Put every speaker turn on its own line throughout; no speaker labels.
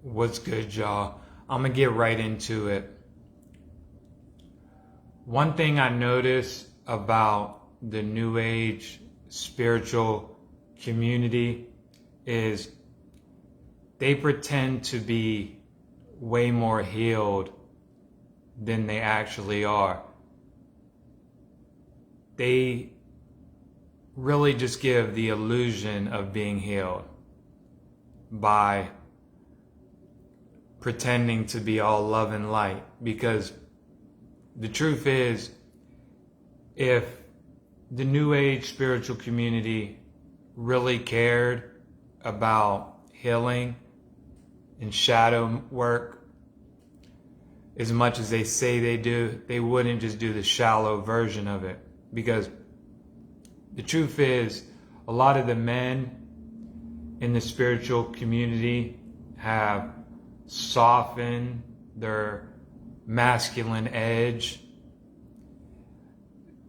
What's good, y'all? I'm gonna get right into it. One thing I notice about the New Age spiritual community is they pretend to be way more healed than they actually are. They really just give the illusion of being healed by pretending to be all love and light, because the truth is, if the New Age spiritual community really cared about healing and shadow work as much as they say they do, they wouldn't just do the shallow version of it. Because the truth is, a lot of the men in the spiritual community have softened their masculine edge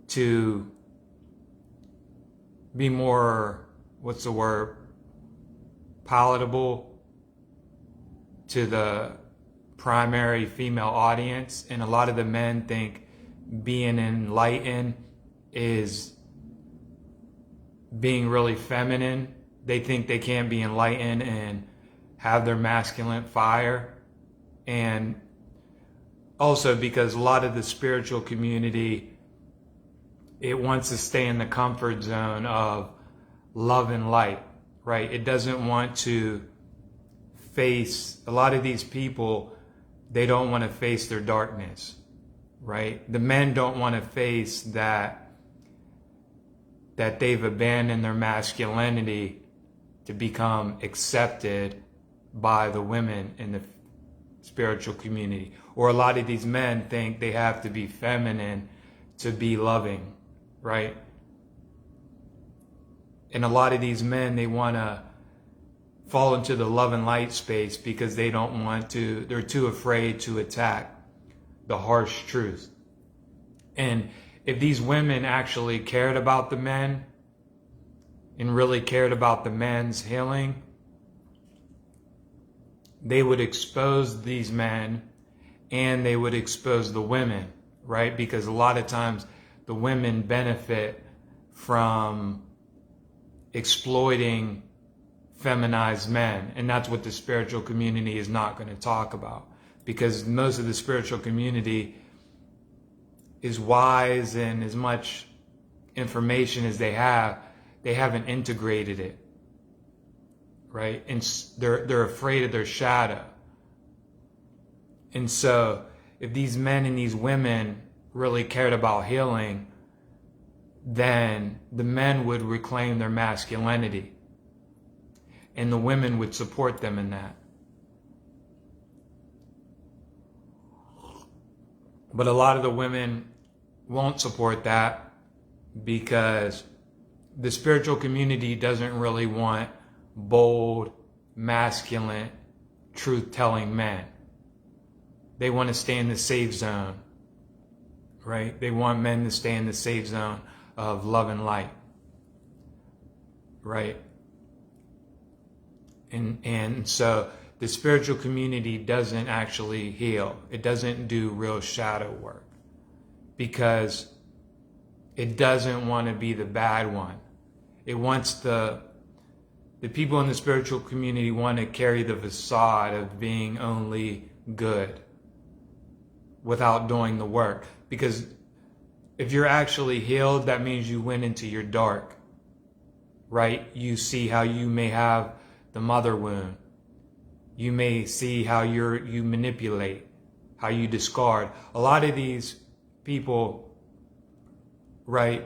to be more, palatable to the primary female audience. And a lot of the men think being enlightened is being really feminine. They think they can't be enlightened and have their masculine fire. And also because a lot of the spiritual community, it wants to stay in the comfort zone of love and light, right? It doesn't want to face, a lot of these people, they don't want to face their darkness, right? The men don't want to face that they've abandoned their masculinity to become accepted by the women in the spiritual community. Or a lot of these men think they have to be feminine to be loving, right? And a lot of these men, they want to fall into the love and light space because they don't want to, they're too afraid to attack the harsh truth. And if these women actually cared about the men and really cared about the men's healing, they would expose these men and they would expose the women, right? Because a lot of times the women benefit from exploiting feminized men. And that's what the spiritual community is not going to talk about, because most of the spiritual community is wise, and as much information as they haven't integrated it, right? And they're afraid of their shadow. And so if these men and these women really cared about healing, then the men would reclaim their masculinity and the women would support them in that. But a lot of the women won't support that because the spiritual community doesn't really want bold, masculine, truth-telling men. They want to stay in the safe zone, right? They want men to stay in the safe zone of love and light, right? And so the spiritual community doesn't actually heal. It doesn't do real shadow work because it doesn't want to be the bad one. It wants the people in the spiritual community want to carry the facade of being only good without doing the work. Because if you're actually healed, that means you went into your dark, right? You see how you may have the mother wound. You may see how you manipulate, how you discard. A lot of these people, right?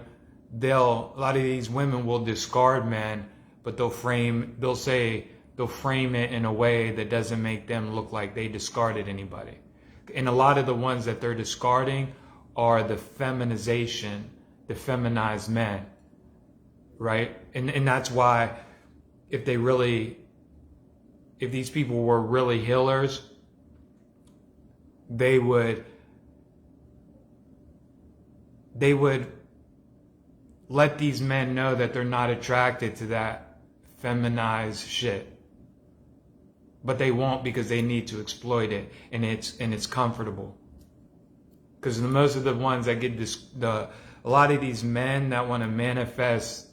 A lot of these women will discard men, but they'll frame it in a way that doesn't make them look like they discarded anybody. And a lot of the ones that they're discarding are the feminization, the feminized men, right? And that's why if these people were really healers, they would let these men know that they're not attracted to that feminized shit. but they won't because they need to exploit it, and it's comfortable. Because most of the ones that get a lot of these men that want to manifest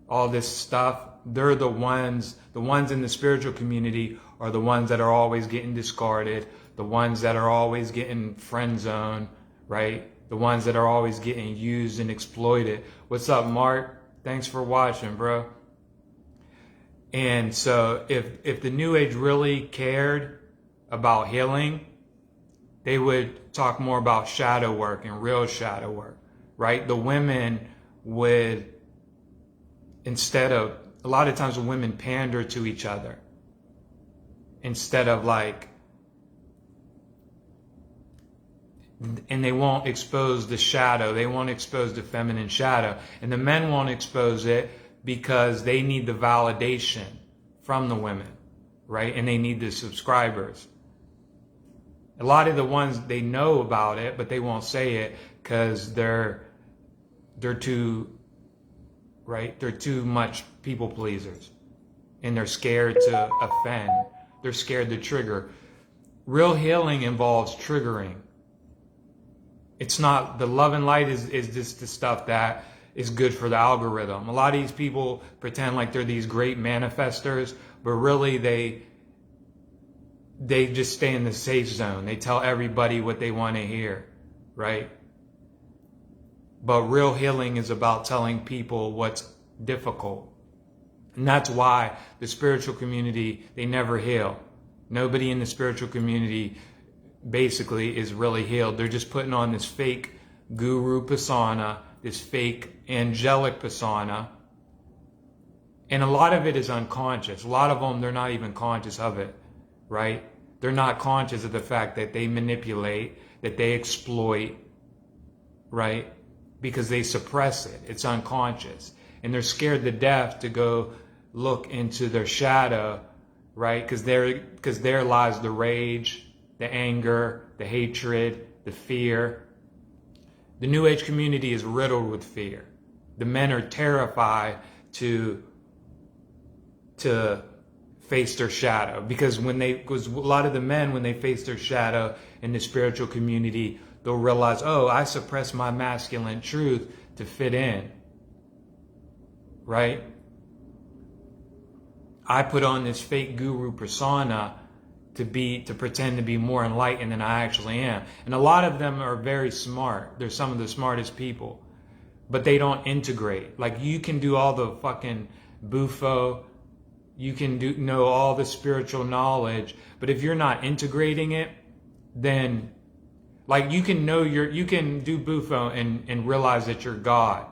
all this stuff, they're the ones in the spiritual community are the ones that are always getting discarded, the ones that are always getting friend zoned, right? The ones that are always getting used and exploited. What's up, Mark? Thanks for watching, bro. And so if the New Age really cared about healing, they would talk more about shadow work and real shadow work, right? The women would, instead of, a lot of times the women pander to each other instead of like, and they won't expose the shadow. They won't expose the feminine shadow. And the men won't expose it because they need the validation from the women, right? And they need the subscribers. A lot of the ones, they know about it, but they won't say it because they're too, right? They're too much people pleasers. And they're scared to offend. They're scared to trigger. Real healing involves triggering. It's not, the love and light is just the stuff that is good for the algorithm. A lot of these people pretend like they're these great manifestors, but really they just stay in the safe zone. They tell everybody what they want to hear, right? But real healing is about telling people what's difficult. And that's why the spiritual community, they never heal. Nobody in the spiritual community basically is really healed. They're just putting on this fake guru persona, this fake angelic persona. And a lot of it is unconscious. A lot of them, they're not even conscious of it, right? They're not conscious of the fact that they manipulate, that they exploit, right? Because they suppress it. It's unconscious. And they're scared to death to go look into their shadow, right? Because there lies the rage, the anger, the hatred, the fear. The New Age community is riddled with fear. The men are terrified to face their shadow, because a lot of the men, when they face their shadow in the spiritual community, they'll realize, oh, I suppress my masculine truth to fit in, right? I put on this fake guru persona to pretend to be more enlightened than I actually am. And a lot of them are very smart. They're some of the smartest people, but they don't integrate. Like, you can do all the fucking bufo, you can know all the spiritual knowledge, but if you're not integrating it, then like you can do bufo and realize that you're God,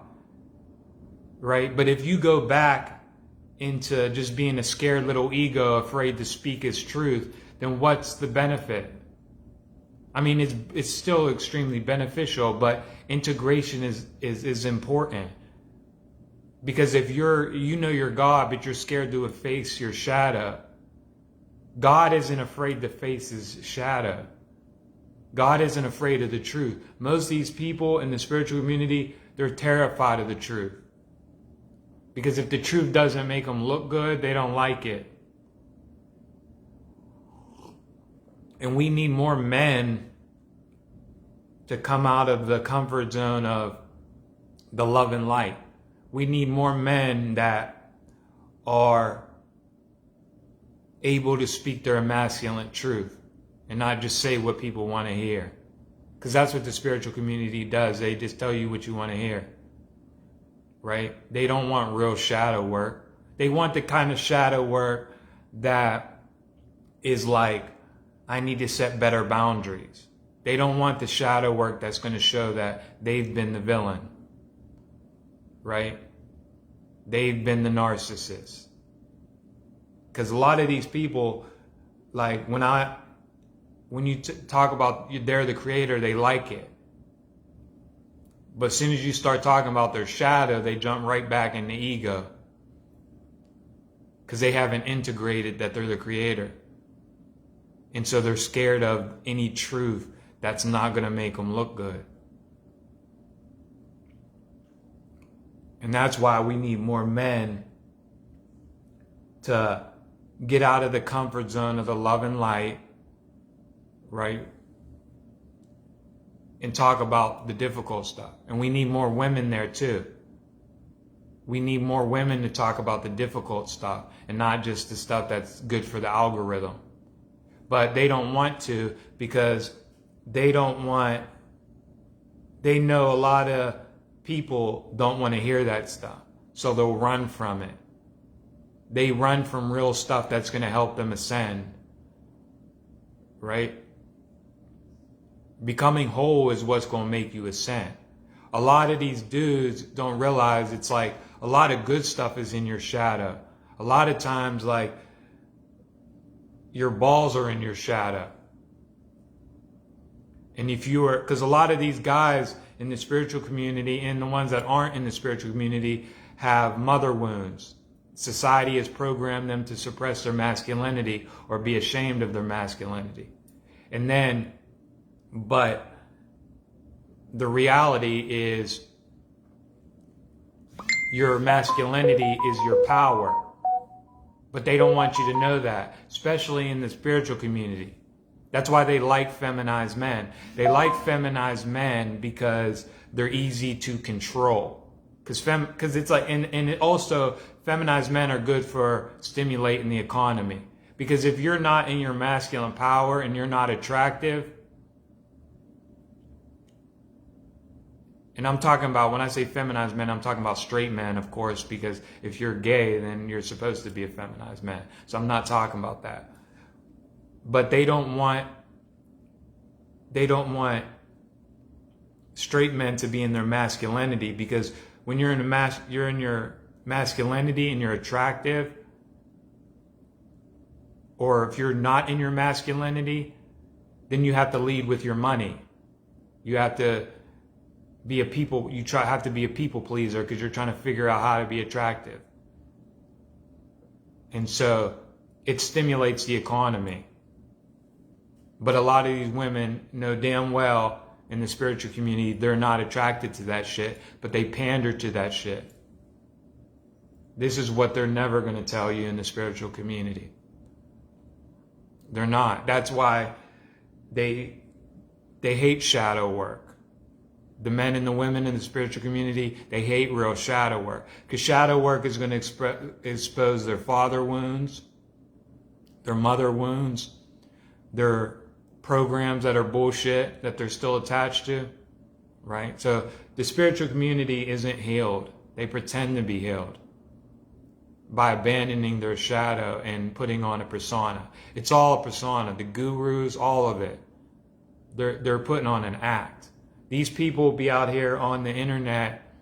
right? But if you go back into just being a scared little ego, afraid to speak his truth, then what's the benefit? I mean, it's still extremely beneficial, but integration is important. Because if you're God, but you're scared to face your shadow, God isn't afraid to face his shadow. God isn't afraid of the truth. Most of these people in the spiritual community, they're terrified of the truth. Because if the truth doesn't make them look good, they don't like it. And we need more men to come out of the comfort zone of the love and light. We need more men that are able to speak their masculine truth and not just say what people want to hear. Because that's what the spiritual community does. They just tell you what you want to hear, right? They don't want real shadow work. They want the kind of shadow work that is like, I need to set better boundaries. They don't want the shadow work that's going to show that they've been the villain, right? They've been the narcissist. Because a lot of these people, like when you talk about they're the creator, they like it. But as soon as you start talking about their shadow, they jump right back into ego. Because they haven't integrated that they're the creator. And so they're scared of any truth that's not going to make them look good. And that's why we need more men to get out of the comfort zone of the love and light, right? And talk about the difficult stuff. And we need more women there too. We need more women to talk about the difficult stuff and not just the stuff that's good for the algorithm. But they don't want to, because they know a lot of people don't want to hear that stuff. So they'll run from it. They run from real stuff that's going to help them ascend. Right? Becoming whole is what's going to make you ascend. A lot of these dudes don't realize it's like a lot of good stuff is in your shadow. A lot of times, like, your balls are in your shadow. And if you are, because a lot of these guys in the spiritual community and the ones that aren't in the spiritual community have mother wounds. Society has programmed them to suppress their masculinity or be ashamed of their masculinity. And then, but the reality is your masculinity is your power. But they don't want you to know that, especially in the spiritual community. That's why they like feminized men. They like feminized men because they're easy to control. Because it's like, and it also, feminized men are good for stimulating the economy. Because if you're not in your masculine power and you're not attractive, and I'm talking about, when I say feminized men, I'm talking about straight men, of course, because if you're gay, then you're supposed to be a feminized man. So I'm not talking about that. But they don't want straight men to be in their masculinity, because when you're in your masculinity and you're attractive, or if you're not in your masculinity, then you have to lead with your money. You have to be have to be a people pleaser, because you're trying to figure out how to be attractive. And so it stimulates the economy. But a lot of these women know damn well in the spiritual community they're not attracted to that shit, but they pander to that shit. This is what they're never going to tell you in the spiritual community. They're not. That's why they hate shadow work. The men and the women in the spiritual community, they hate real shadow work. Because shadow work is going to expose their father wounds, their mother wounds, their programs that are bullshit that they're still attached to, right? So the spiritual community isn't healed. They pretend to be healed by abandoning their shadow and putting on a persona. It's all a persona. The gurus, all of it. They're putting on an act. These people be out here on the internet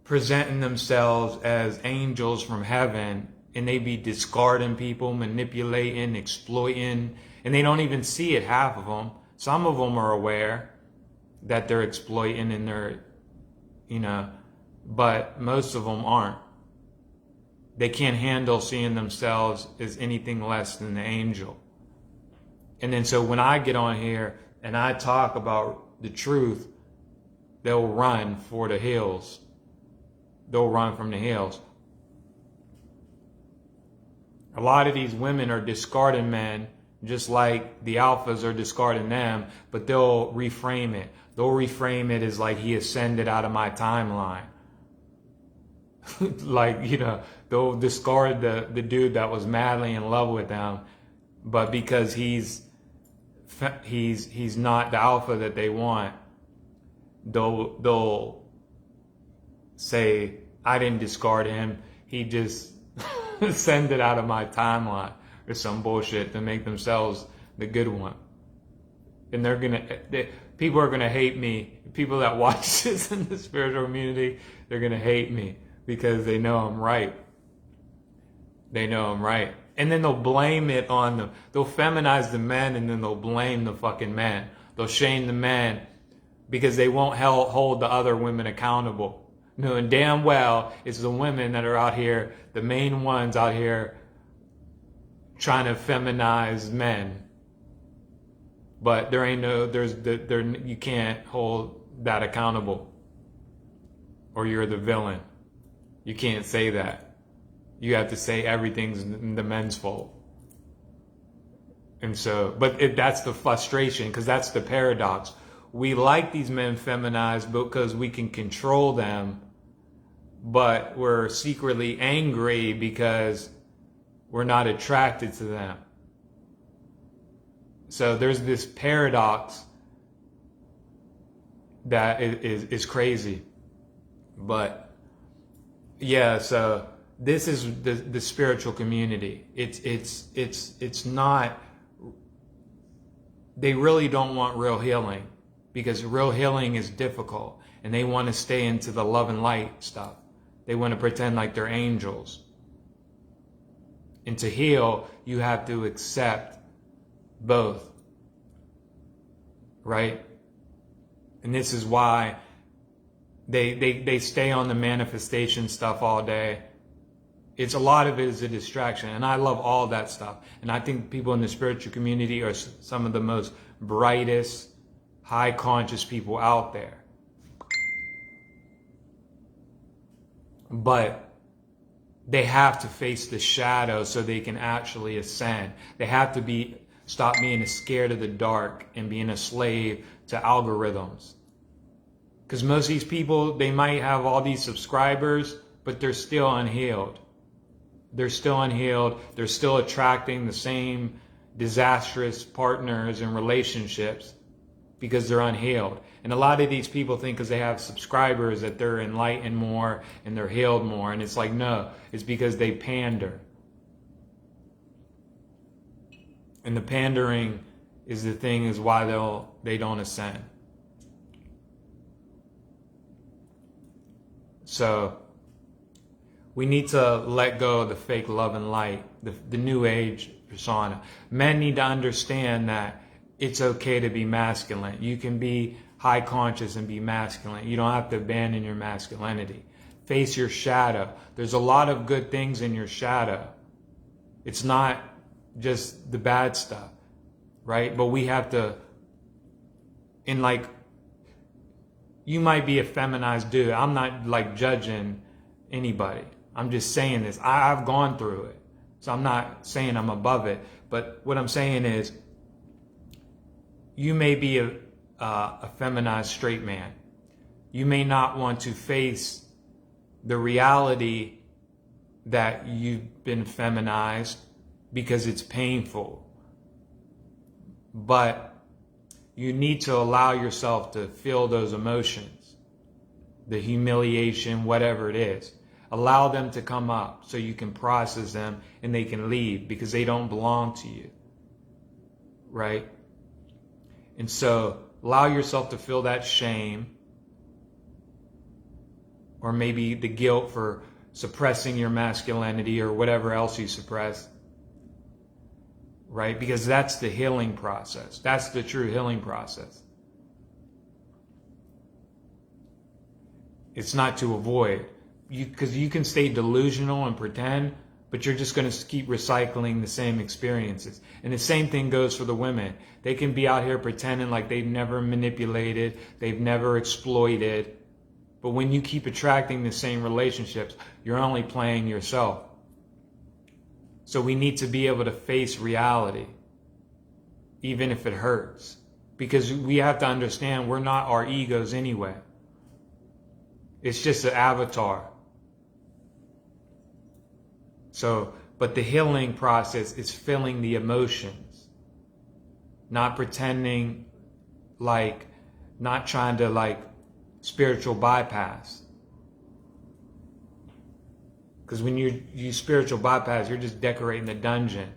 presenting themselves as angels from heaven, and they be discarding people, manipulating, exploiting, and they don't even see it, half of them. Some of them are aware that they're exploiting and they're, but most of them aren't. They can't handle seeing themselves as anything less than the angel. And then so when I get on here and I talk about the truth, they'll run for the hills. They'll run from the hills. A lot of these women are discarding men just like the alphas are discarding them, but they'll reframe it. They'll reframe it as like, he ascended out of my timeline. Like, they'll discard the dude that was madly in love with them, but because he's not the alpha that they want, they'll say, I didn't discard him, he just ascended out of my timeline, or some bullshit to make themselves the good one. And people are gonna hate me. People that watch this in the spiritual community, they're gonna hate me because they know I'm right. They know I'm right. And then they'll blame it on them. They'll feminize the men, and then they'll blame the fucking men. They'll shame the men because they won't hold the other women accountable. Knowing damn well it's the women that are out here, the main ones out here trying to feminize men. But you can't hold that accountable, or you're the villain. You can't say that. you have to say everything's the men's fault. And so, but that's the frustration, because that's the paradox. We like these men feminized because we can control them, but we're secretly angry because we're not attracted to them. So there's this paradox that is crazy. But yeah, so this is the spiritual community. It's not, they really don't want real healing, because real healing is difficult, and they want to stay into the love and light stuff. They want to pretend like they're angels. And to heal, you have to accept both, right? And this is why they stay on the manifestation stuff all day. It's a lot of it is a distraction, and I love all that stuff. And I think people in the spiritual community are some of the most brightest, high conscious people out there. But they have to face the shadow so they can actually ascend. They have to stop being scared of the dark and being a slave to algorithms. Because most of these people, they might have all these subscribers, but they're still unhealed. They're still unhealed. They're still attracting the same disastrous partners and relationships because they're unhealed. And a lot of these people think because they have subscribers that they're enlightened more and they're healed more. And it's like, no, it's because they pander. And the pandering is the thing, is why they don't ascend. So we need to let go of the fake love and light, the new age persona. Men need to understand that it's okay to be masculine. You can be high conscious and be masculine. You don't have to abandon your masculinity. Face your shadow. There's a lot of good things in your shadow. It's not just the bad stuff, right? But we have to, you might be a feminized dude. I'm not judging anybody. I'm just saying this. I've gone through it. So I'm not saying I'm above it. But what I'm saying is, you may be a feminized straight man. You may not want to face the reality that you've been feminized because it's painful. But you need to allow yourself to feel those emotions, the humiliation, whatever it is. Allow them to come up so you can process them and they can leave, because they don't belong to you, right? And so allow yourself to feel that shame, or maybe the guilt for suppressing your masculinity or whatever else you suppress, right? Because that's the healing process. That's the true healing process. It's not to avoid. Because you can stay delusional and pretend, but you're just going to keep recycling the same experiences. And the same thing goes for the women. They can be out here pretending like they've never manipulated, they've never exploited. But when you keep attracting the same relationships, you're only playing yourself. So we need to be able to face reality, even if it hurts. Because we have to understand we're not our egos anyway. It's just an avatar. So, but the healing process is feeling the emotions, not pretending not trying to spiritual bypass. Because when you spiritual bypass, you're just decorating the dungeon.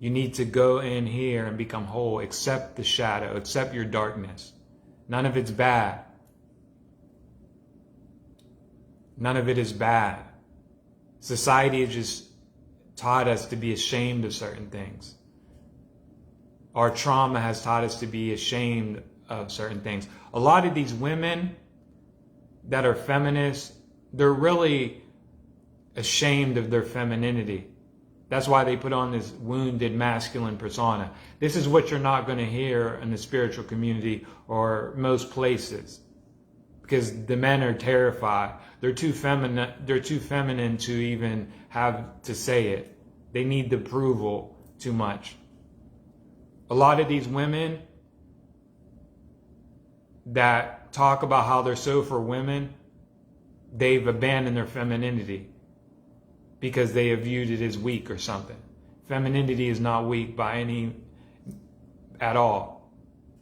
You need to go in here and become whole, accept the shadow, accept your darkness. None of it's bad. None of it is bad. Society has just taught us to be ashamed of certain things. Our trauma has taught us to be ashamed of certain things. A lot of these women that are feminists, they're really ashamed of their femininity. That's why they put on this wounded masculine persona. This is what you're not going to hear in the spiritual community or most places. because the men are terrified. They're too feminine. They're too feminine to even have to say it. They need the approval too much. A lot of these women that talk about how they're so for women, they've abandoned their femininity because they have viewed it as weak or something. Femininity is not weak by any at all.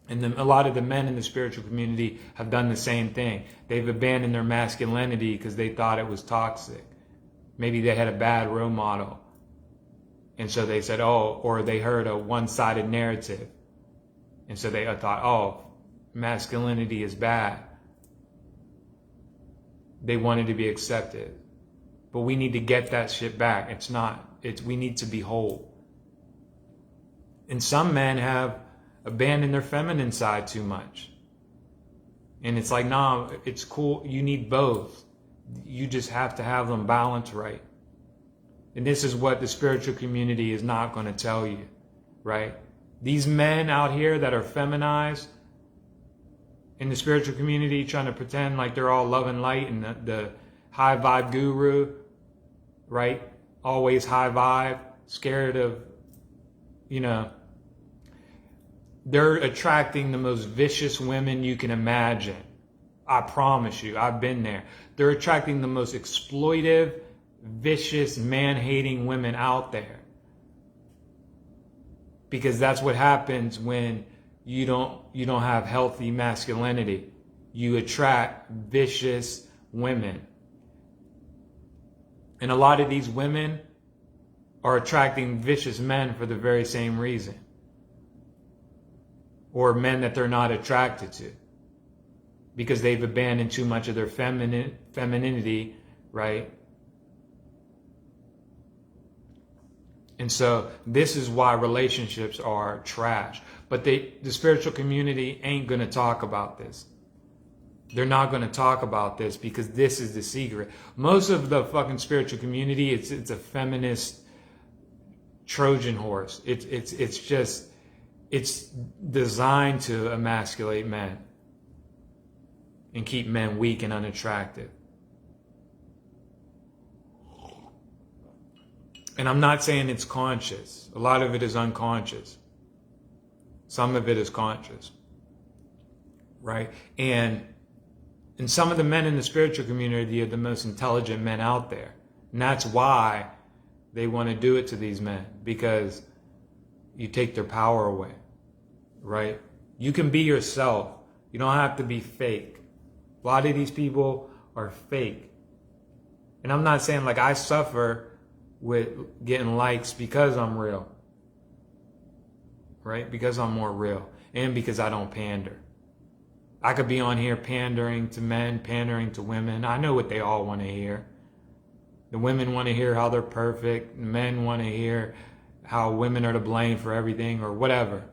And a lot of the men in the spiritual community have done the same thing. They've abandoned their masculinity because they thought it was toxic. Maybe they had a bad role model. And so they said, oh, or they heard a one-sided narrative. And so they thought, oh, masculinity is bad. They wanted to be accepted. But we need to get that shit back. It's not. We need to be whole. And some men have abandoned their feminine side too much. And it's like, nah, it's cool. You need both. You just have to have them balanced right. And this is what the spiritual community is not going to tell you, right? These men out here that are feminized in the spiritual community trying to pretend like they're all love and light and the high vibe guru, right? Always high vibe, scared of, they're attracting the most vicious women you can imagine. I promise you, I've been there. They're attracting the most exploitive, vicious, man-hating women out there. Because that's what happens when you don't have healthy masculinity. You attract vicious women. And a lot of these women are attracting vicious men for the very same reason. Or men that they're not attracted to. Because they've abandoned too much of their femininity, right? And so this is why relationships are trash. But the spiritual community ain't going to talk about this. They're not going to talk about this because this is the secret. Most of the fucking spiritual community, it's a feminist Trojan horse. It's designed to emasculate men and keep men weak and unattractive. And I'm not saying it's conscious. A lot of it is unconscious. Some of it is conscious. Right? And some of the men in the spiritual community are the most intelligent men out there. And that's why they want to do it to these men. Because you take their power away. Right? You can be yourself. You don't have to be fake. A lot of these people are fake. And I'm not saying like I suffer with getting likes because I'm real. Right? Because I'm more real. And because I don't pander. I could be on here pandering to men, pandering to women. I know what they all want to hear. The women want to hear how they're perfect. The men want to hear how women are to blame for everything or whatever.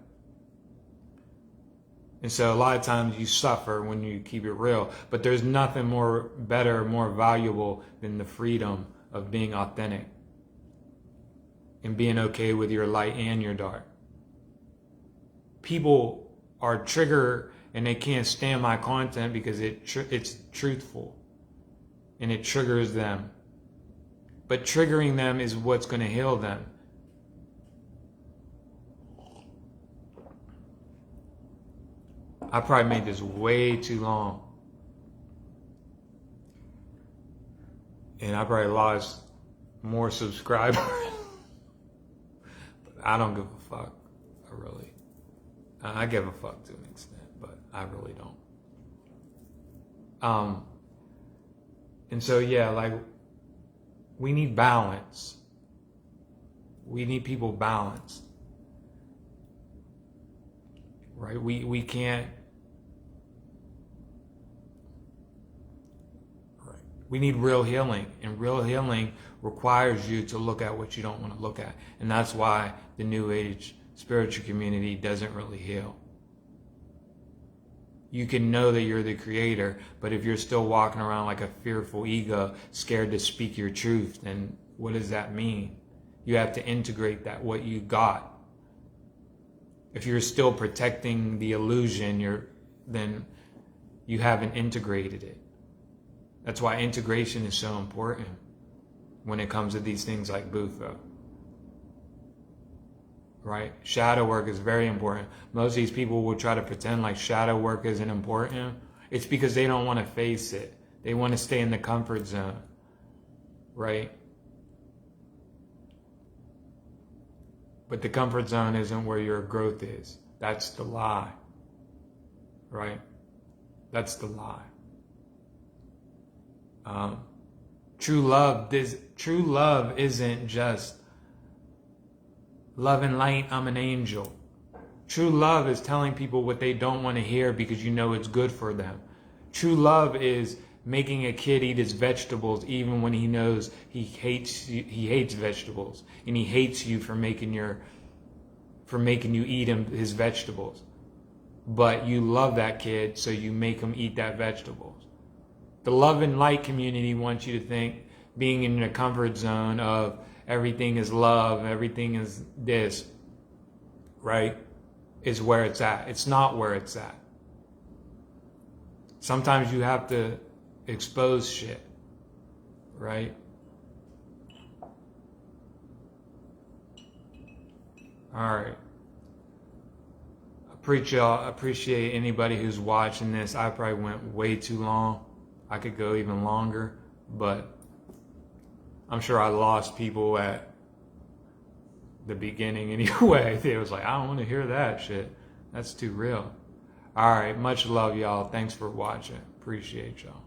And so a lot of times you suffer when you keep it real. But there's nothing more better, more valuable than the freedom of being authentic. And being okay with your light and your dark. People are triggered and they can't stand my content because it's truthful. And it triggers them. But triggering them is what's going to heal them. I probably made this way too long. And I probably lost more subscribers. But I don't give a fuck. I give a fuck to an extent, but I really don't. And so, yeah, like, we need balance. We need people balanced. Right? We can't. Right. We need real healing. And real healing requires you to look at what you don't want to look at. And that's why the New Age spiritual community doesn't really heal. You can know that you're the creator, but if you're still walking around like a fearful ego, scared to speak your truth, then what does that mean? You have to integrate that, what you got. If you're still protecting the illusion, then You haven't integrated it. That's why integration is so important when it comes to these things like Bufo. Right? Shadow work is very important. Most of these people will try to pretend like shadow work isn't important. It's because they don't want to face it. They want to stay in the comfort zone. Right? But the comfort zone isn't where your growth is. That's the lie. Right? That's the lie. True love isn't just love and light, I'm an angel. True love is telling people what they don't want to hear because you know it's good for them. True love is making a kid eat his vegetables even when he knows he hates vegetables, and he hates you for making you eat his vegetables. But you love that kid, so you make him eat that vegetables. The love and light community wants you to think being in your comfort zone of everything is love, everything is this, right, is where it's at. It's not where it's at. Sometimes you have to expose shit, right? All right. Appreciate anybody who's watching this. I probably went way too long. I could go even longer, but I'm sure I lost people at the beginning anyway. It was like, I don't want to hear that shit. That's too real. All right. Much love, y'all. Thanks for watching. Appreciate y'all.